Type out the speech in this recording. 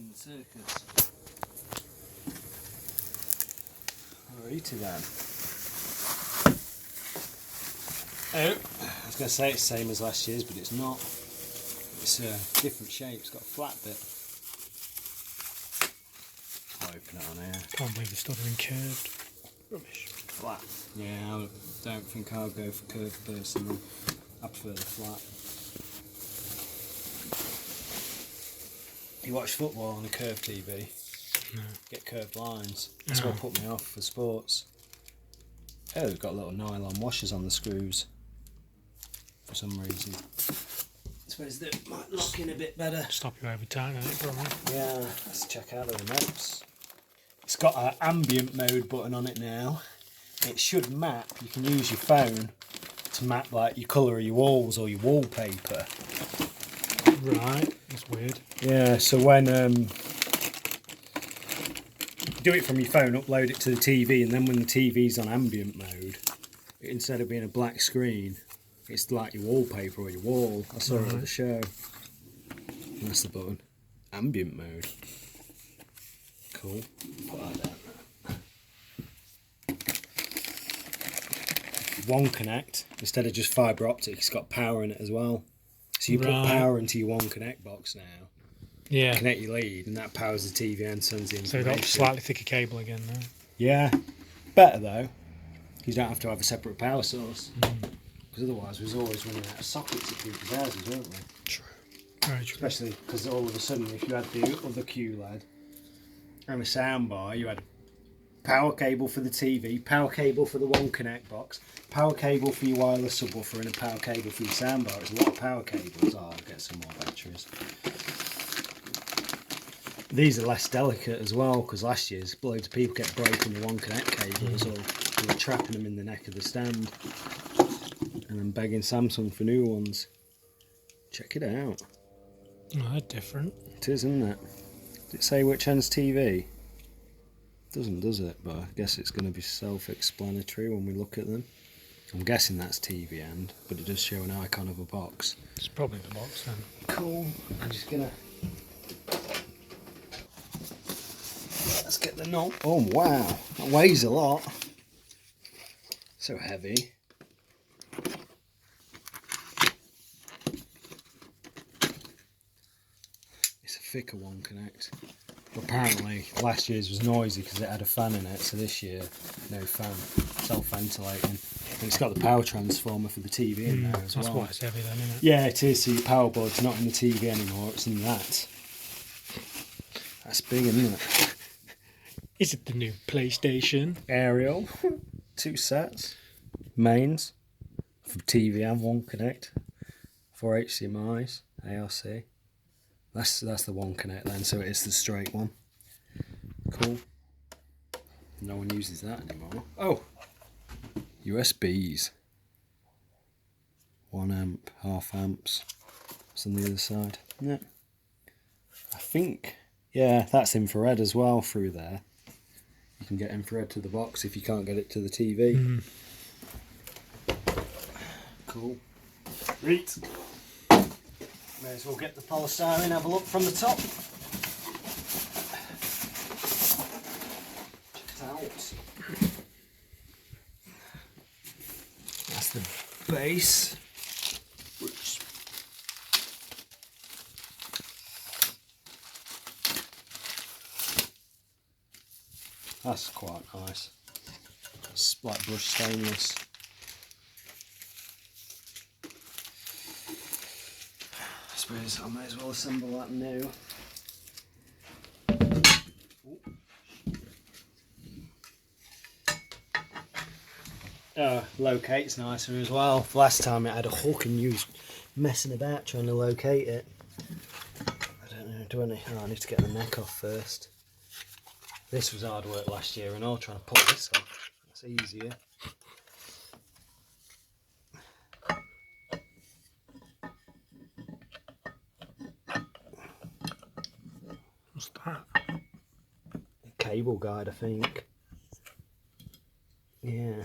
in the circuits. Alrighty then. Oh, I was going to say it's the same as last year's, but it's not. It's a different shape. It's got a flat bit. I'll open it on here. Can't believe they're still doing curved. Rubbish. Flat. Yeah, I don't think I'll go for curved personally. I prefer the flat. You watch football on a curved TV? No. Get curved lines. That's what put me off for sports. Oh, they've got little nylon washers on the screws for some reason. I suppose they might lock in a bit better. Stop you over time, I think, probably. Yeah, let's check out the remotes. It's got an ambient mode button on it now. It should map. You can use your phone to map like your colour of your walls or your wallpaper. Right, that's weird. Yeah, so when do it from your phone, upload it to the TV, and then when the TV's on ambient mode, instead of being a black screen, it's like your wallpaper or your wall. I saw it at the show. And that's the button. Ambient mode. Cool. Put that down. One Connect, instead of just fibre optic, it's got power in it as well. So you put power into your One Connect box now. Yeah. Connect your lead, and that powers the TV and sends the information. So you've got slightly thicker cable again now. Yeah. Better though. You don't have to have a separate power source. Because otherwise we was always running out of sockets at people's houses, weren't we? True. Very true. Especially because all of a sudden, if you had the other QLED and a soundbar, you had power cable for the TV, power cable for the One Connect box, power cable for your wireless subwoofer, and a power cable for your soundbar. It's a lot of power cables. Oh, I'll get some more batteries. These are less delicate as well, because last year's loads of people kept breaking the One Connect cables, or they were trapping them in the neck of the stand, and then begging Samsung for new ones. Check it out. Oh, they're different. It is, isn't it? Does it say which end's TV? Doesn't, does it? But I guess it's going to be self-explanatory when we look at them. I'm guessing that's TV end, but it does show an icon of a box. It's probably the box then. Cool. I'm just gonna... Let's get the knob. Oh wow, that weighs a lot. So heavy. It's a thicker One Connect. Apparently last year's was noisy because it had a fan in it, so this year no fan, self-ventilating. And it's got the power transformer for the TV in there as well. That's why it's heavy then, isn't it? Yeah, it is. So your power board's not in the TV anymore, it's in that. That's big, isn't it? Is it the new PlayStation? Aerial, 2 sets, mains for TV and One Connect, 4 HDMI's, ARC. That's the One Connect then, so it's the straight one. Cool. No one uses that anymore. Oh, USBs. 1 amp, half amps. What's on the other side? Yeah. I think, yeah, that's infrared as well through there. You can get infrared to the box if you can't get it to the TV. Cool. Right. May as well get the polystyrene, have a look from the top. Check it out. That's the base. Which that's quite nice. It's like brushed stainless. I suppose I might as well assemble that new. Locate's nicer as well. Last time it had a hook and you was messing about trying to locate it. I don't know, do I need, I need to get the neck off first. This was hard work last year and all, trying to pull this off. That's easier. What's that? Cable guide, I think. Yeah.